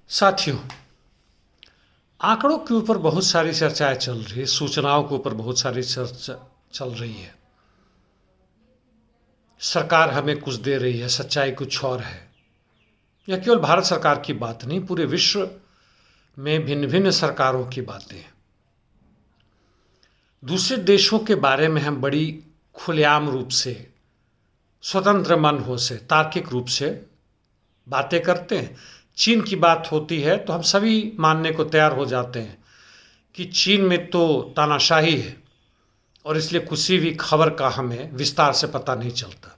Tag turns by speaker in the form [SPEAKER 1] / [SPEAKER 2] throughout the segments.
[SPEAKER 1] साथियों, आंकड़ों के ऊपर बहुत सारी चर्चाएं चल रही है, सूचनाओं के ऊपर बहुत सारी चर्चा चल रही है। सरकार हमें कुछ दे रही है, सच्चाई कुछ और है। यह केवल भारत सरकार की बात नहीं, पूरे विश्व में भिन्न भिन्न सरकारों की बातें हैं। दूसरे देशों के बारे में हम बड़ी खुलेआम रूप से, स्वतंत्र मन हो से, तार्किक रूप से बातें करते हैं। चीन की बात होती है तो हम सभी मानने को तैयार हो जाते हैं कि चीन में तो तानाशाही है और इसलिए किसी भी खबर का हमें विस्तार से पता नहीं चलता।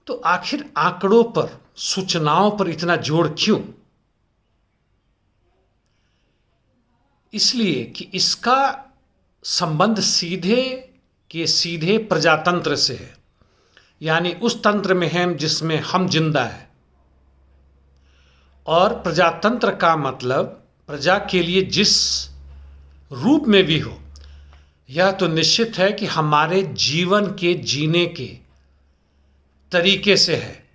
[SPEAKER 1] तो आखिर आंकड़ों पर, सूचनाओं पर इतना जोर क्यों? इसलिए कि इसका संबंध सीधे के सीधे प्रजातंत्र से है, यानी उस तंत्र में है जिसमें हम जिंदा हैं। और प्रजातंत्र का मतलब प्रजा के लिए जिस रूप में भी हो, यह तो निश्चित है कि हमारे जीवन के जीने के तरीके से है।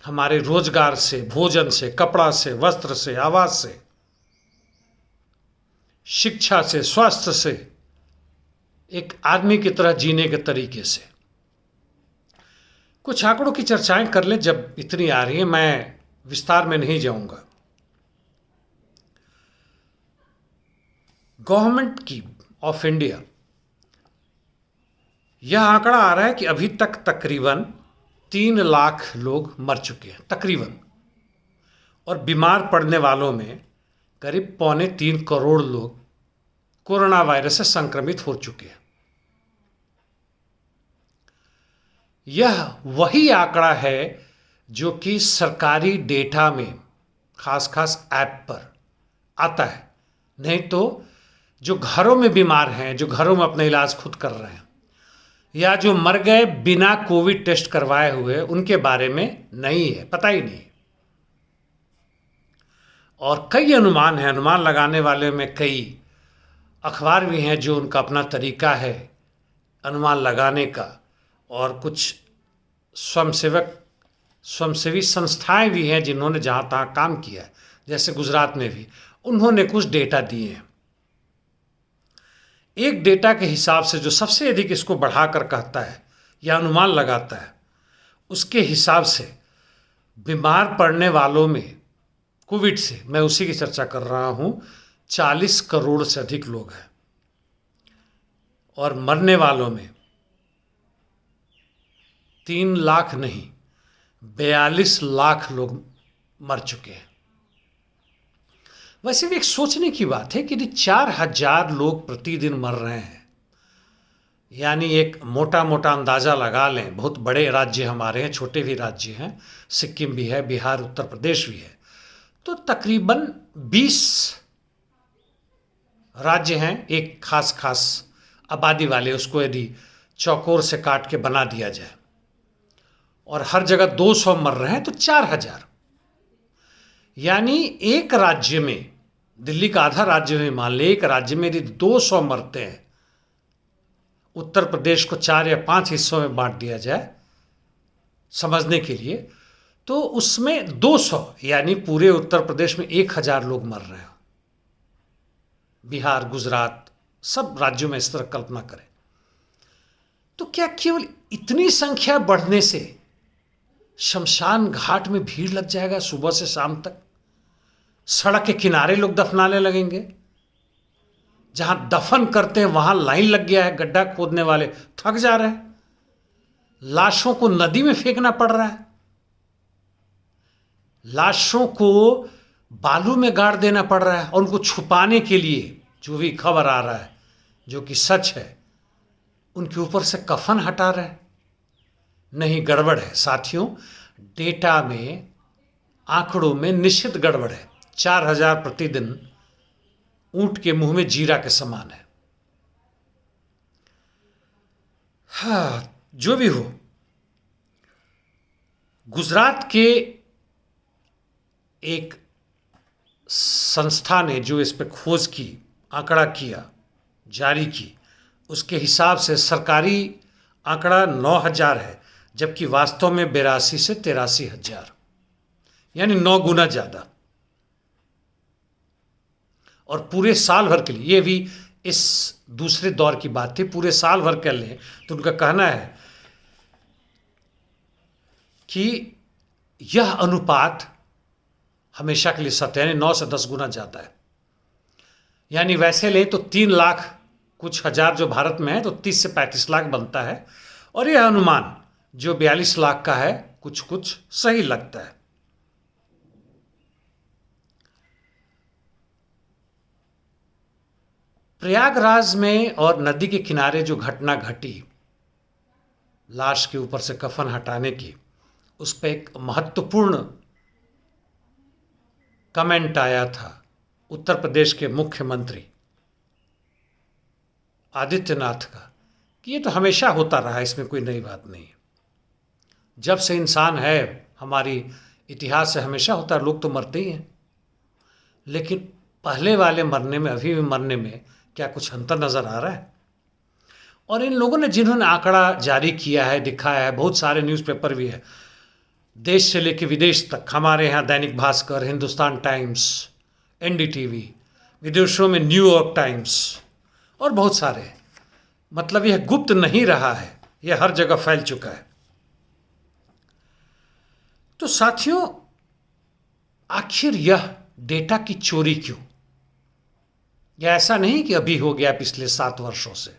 [SPEAKER 1] हमारे रोजगार से, भोजन से, कपड़ा से, वस्त्र से, आवास से, शिक्षा से, स्वास्थ्य से, एक आदमी की तरह जीने के तरीके से। कुछ आंकड़ों की चर्चाएं कर लें जब इतनी आ रही है, मैं विस्तार में नहीं जाऊंगा। गवर्नमेंट की ऑफ इंडिया, यह आंकड़ा आ रहा है कि अभी तक तकरीबन 3 लाख लोग मर चुके हैं, तकरीबन। और बीमार पड़ने वालों में करीब 2.25 करोड़ लोग कोरोना वायरस से संक्रमित हो चुके हैं। यह वही आंकड़ा है जो कि सरकारी डेटा में, खास ऐप पर आता है। नहीं तो जो घरों में बीमार हैं, जो घरों में अपना इलाज खुद कर रहे हैं, या जो मर गए बिना कोविड टेस्ट करवाए हुए, उनके बारे में नहीं है, पता ही नहीं। और कई अनुमान हैं, अनुमान लगाने वाले में कई अखबार भी हैं जो उनका अपना तरीका है अनुमान लगाने का, और कुछ स्वयंसेवी संस्थाएं भी हैं जिन्होंने जहाँ तहाँ काम किया है, जैसे गुजरात में भी उन्होंने कुछ डेटा दिए हैं। एक डेटा के हिसाब से जो सबसे अधिक इसको बढ़ाकर कहता है या अनुमान लगाता है, उसके हिसाब से बीमार पड़ने वालों में कोविड से, मैं उसी की चर्चा कर रहा हूँ, 40 करोड़ से अधिक लोग हैं। और मरने वालों में 3 लाख नहीं, 42 लाख लोग मर चुके हैं। वैसे भी एक सोचने की बात है कि यदि 4,000 लोग प्रतिदिन मर रहे हैं, यानी एक मोटा मोटा अंदाज़ा लगा लें, बहुत बड़े राज्य हमारे हैं, छोटे भी राज्य हैं, सिक्किम भी है, बिहार, उत्तर प्रदेश भी है, तो तकरीबन 20 राज्य हैं एक खास आबादी वाले। उसको यदि चौकोर से काट के बना दिया जाए और हर जगह 200 मर रहे हैं तो 4,000, यानी एक राज्य में, दिल्ली का आधा राज्य में मान ले, एक राज्य में यदि 200 मरते हैं, उत्तर प्रदेश को 4 या 5 हिस्सों में बांट दिया जाए समझने के लिए, तो उसमें 200 यानी पूरे उत्तर प्रदेश में 1,000 लोग मर रहे हैं। बिहार, गुजरात, सब राज्यों में इस तरह कल्पना करें तो क्या केवल इतनी संख्या बढ़ने से शमशान घाट में भीड़ लग जाएगा? सुबह से शाम तक सड़क के किनारे लोग दफनाने लगेंगे, जहां दफन करते हैं वहां लाइन लग गया है, गड्ढा खोदने वाले थक जा रहे हैं, लाशों को नदी में फेंकना पड़ रहा है, लाशों को बालू में गाड़ देना पड़ रहा है, और उनको छुपाने के लिए जो भी खबर आ रहा है, जो कि सच है, उनके ऊपर से कफन हटा रहे हैं। नहीं, गड़बड़ है साथियों। डेटा में, आंकड़ों में निश्चित गड़बड़ है। 4,000 प्रतिदिन ऊंट के मुंह में जीरा के समान है। हाँ, जो भी हो, गुजरात के एक संस्था ने जो इस पर खोज की, आंकड़ा किया, जारी की, उसके हिसाब से सरकारी आंकड़ा 9,000 है, जबकि वास्तव में 82 से 83,000। यानी 9 गुना ज़्यादा। और पूरे साल भर के लिए, ये भी इस दूसरे दौर की बात थी, पूरे साल भर कर लें तो उनका कहना है कि यह अनुपात हमेशा के लिए सत्य, यानी 9 से 10 गुना ज़्यादा है। यानी वैसे लें तो 3 लाख कुछ हज़ार जो भारत में है तो 30 से 35 लाख बनता है, और यह अनुमान जो 42 लाख का है कुछ कुछ सही लगता है। प्रयागराज में और नदी के किनारे जो घटना घटी, लाश के ऊपर से कफन हटाने की, उस पर एक महत्वपूर्ण कमेंट आया था उत्तर प्रदेश के मुख्यमंत्री आदित्यनाथ का कि ये तो हमेशा होता रहा है, इसमें कोई नई बात नहीं है। जब से इंसान है, हमारी इतिहास से हमेशा होता है, लोग तो मरते ही हैं, लेकिन पहले वाले मरने में अभी भी मरने में क्या कुछ अंतर नज़र आ रहा है? और इन लोगों ने जिन्होंने आंकड़ा जारी किया है, दिखाया है, बहुत सारे न्यूज़पेपर भी है, देश से लेकर विदेश तक। हमारे यहाँ दैनिक भास्कर, हिंदुस्तान टाइम्स, एनडीटीवी, विदेशों में न्यूयॉर्क टाइम्स और बहुत सारे। मतलब यह गुप्त नहीं रहा है, यह हर जगह फैल चुका है। तो साथियों, आखिर यह डेटा की चोरी क्यों? यह ऐसा नहीं कि अभी हो गया, पिछले 7 वर्षों से,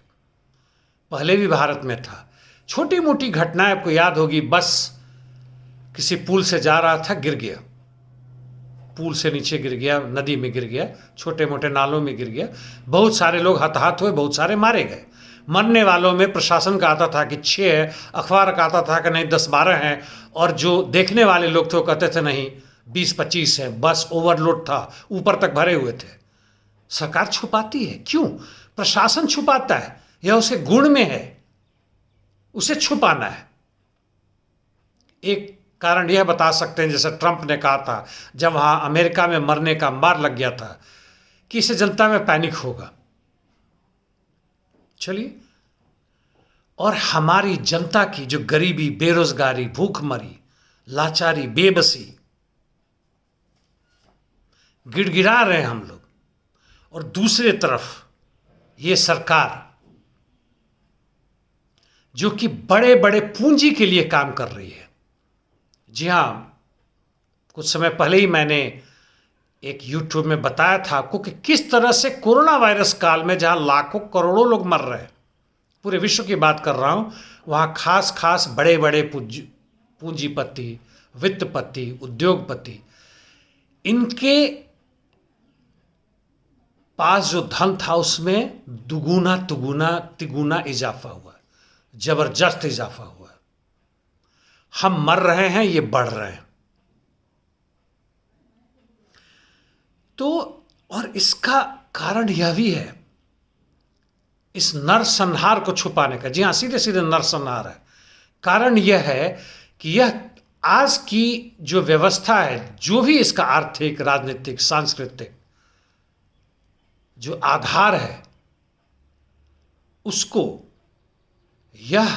[SPEAKER 1] पहले भी भारत में था। छोटी मोटी घटनाएं आपको याद होगी, बस किसी पुल से जा रहा था, गिर गया, पुल से नीचे गिर गया, नदी में गिर गया, छोटे मोटे नालों में गिर गया, बहुत सारे लोग हताहत हुए, बहुत सारे मारे गए। मरने वालों में प्रशासन का आता था कि 6 है, अखबार का आता था कि नहीं 10-12 हैं, और जो देखने वाले लोग थे वो कहते थे नहीं 20-25 है। बस ओवरलोड था, ऊपर तक भरे हुए थे। सरकार छुपाती है, क्यों? प्रशासन छुपाता है, यह उसे गुण में है, उसे छुपाना है। एक कारण यह बता सकते हैं, जैसे ट्रंप ने कहा था जब वहाँ अमेरिका में मरने का अंबार लग गया था, कि इससे जनता में पैनिक होगा। चलिए, और हमारी जनता की जो गरीबी, बेरोजगारी, भूखमरी, लाचारी, बेबसी, गिड़गिड़ा रहे हैं हम लोग, और दूसरी तरफ ये सरकार जो कि बड़े बड़े पूंजी के लिए काम कर रही है। जी हाँ, कुछ समय पहले ही मैंने एक यूट्यूब में बताया था आपको कि किस तरह से कोरोना वायरस काल में, जहाँ लाखों करोड़ों लोग मर रहे हैं, पूरे विश्व की बात कर रहा हूँ, वहाँ खास बड़े बड़े पूंजीपति, वित्तपति, उद्योगपति, इनके पास जो धन था उसमें दुगुना तिगुना इजाफा हुआ, जबरदस्त इजाफा हुआ। हम मर रहे हैं, ये बढ़ रहे हैं। तो और इसका कारण यह भी है, इस नरसंहार को छुपाने का। जी हाँ, सीधे सीधे नरसंहार है। कारण यह है कि यह आज की जो व्यवस्था है, जो भी इसका आर्थिक, राजनीतिक, सांस्कृतिक जो आधार है, उसको यह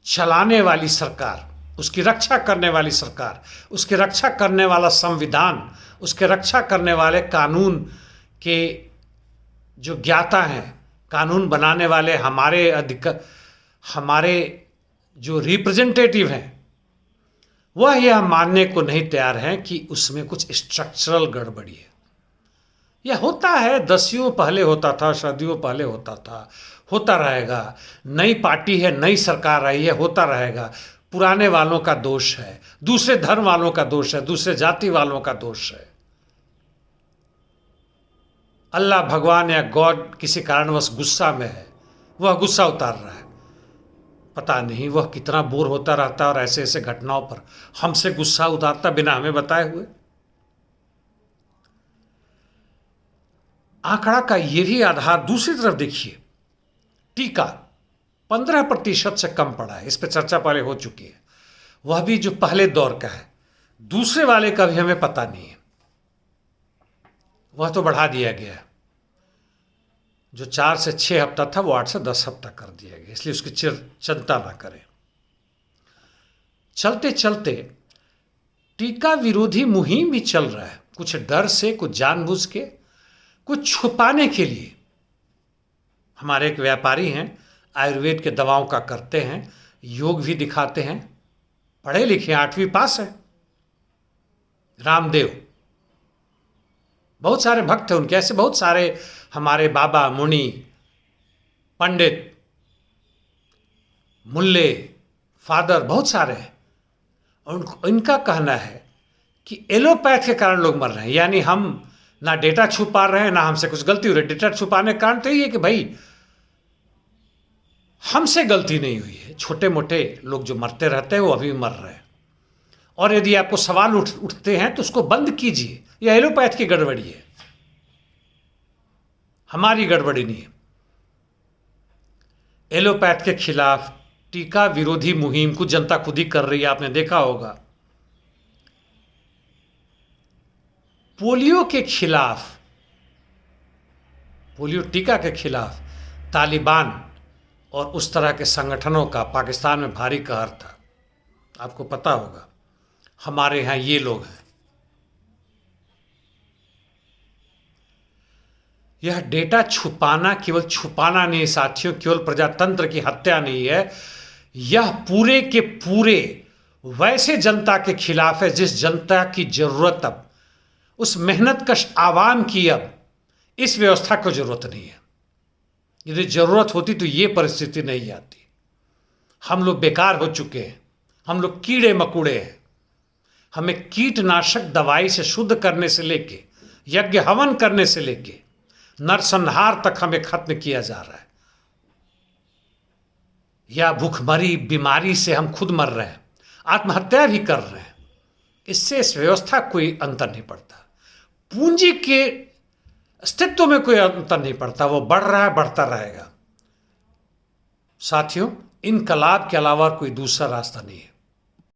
[SPEAKER 1] चलाने वाली सरकार, उसकी रक्षा करने वाली सरकार, उसकी रक्षा करने वाला संविधान, उसके रक्षा करने वाले कानून के जो ज्ञाता हैं, कानून बनाने वाले हमारे जो रिप्रेजेंटेटिव हैं, वह यह मानने को नहीं तैयार हैं कि उसमें कुछ स्ट्रक्चरल गड़बड़ी है। यह होता है, दसियों पहले होता था, सदियों पहले होता था, होता रहेगा। नई पार्टी है, नई सरकार आई है, होता रहेगा। पुराने वालों का दोष है, दूसरे धर्म वालों का दोष है, दूसरे जाति वालों का दोष है। अल्लाह भगवान या गॉड किसी कारणवश गुस्सा में है, वह गुस्सा उतार रहा है। पता नहीं वह कितना बोर होता रहता है और ऐसे ऐसे घटनाओं पर हमसे गुस्सा उतारता बिना हमें बताए हुए। आंकड़ा का यह भी आधार, दूसरी तरफ देखिए, टीका 15% से कम पड़ा है। इस पर चर्चा पहले हो चुकी है। वह भी जो पहले दौर का है, दूसरे वाले का भी हमें पता नहीं है, वह तो बढ़ा दिया गया है। जो 4 से 6 हफ्ता था वो 8 से 10 हफ्ता कर दिया गया, इसलिए उसकी चिंता ना करें। चलते चलते टीका विरोधी मुहिम भी चल रहा है, कुछ डर से, कुछ जानबूझ के, कुछ छुपाने के लिए। हमारे एक व्यापारी हैं, आयुर्वेद के दवाओं का करते हैं, योग भी दिखाते हैं, पढ़े लिखे, 8वीं पास है, रामदेव। बहुत सारे भक्त हैं उनके, ऐसे बहुत सारे हमारे बाबा, मुनि, पंडित, मुल्ले, फादर, बहुत सारे हैं। और इनका कहना है कि एलोपैथ के कारण लोग मर रहे हैं। यानी हम ना डेटा छुपा रहे हैं, ना हमसे कुछ गलती हो रही है। डेटा छुपाने का कारण तो ये है कि भाई हमसे गलती नहीं हुई है, छोटे मोटे लोग जो मरते रहते हैं वो अभी भी मर रहे हैं। और यदि आपको सवाल उठते हैं तो उसको बंद कीजिए। यह एलोपैथ की गड़बड़ी है, हमारी गड़बड़ी नहीं है। एलोपैथ के खिलाफ टीका विरोधी मुहिम को जनता खुद ही कर रही है, आपने देखा होगा। पोलियो के खिलाफ, पोलियो टीका के खिलाफ तालिबान और उस तरह के संगठनों का पाकिस्तान में भारी कहर था, आपको पता होगा। हमारे यहाँ ये लोग हैं। यह डेटा छुपाना केवल छुपाना नहीं साथियों, केवल प्रजातंत्र की हत्या नहीं है, यह पूरे के पूरे वैसे जनता के खिलाफ है जिस जनता की जरूरत अब, उस मेहनत कश आवाम की अब इस व्यवस्था को जरूरत नहीं है। यदि जरूरत होती तो ये परिस्थिति नहीं आती। हम लोग बेकार हो चुके हैं, हम लोग कीड़े मकोड़े हैं। हमें कीटनाशक दवाई से शुद्ध करने से लेके, यज्ञ हवन करने से लेके, नरसंहार तक हमें खत्म किया जा रहा है। या भूखमरी बीमारी से हम खुद मर रहे हैं, आत्महत्या भी कर रहे हैं। इससे इस व्यवस्था कोई अंतर नहीं पड़ता, पूंजी के अस्तित्व में कोई अंतर नहीं पड़ता। वो बढ़ रहा है, बढ़ता रहेगा। साथियों, इनकलाब के अलावा कोई दूसरा रास्ता नहीं है।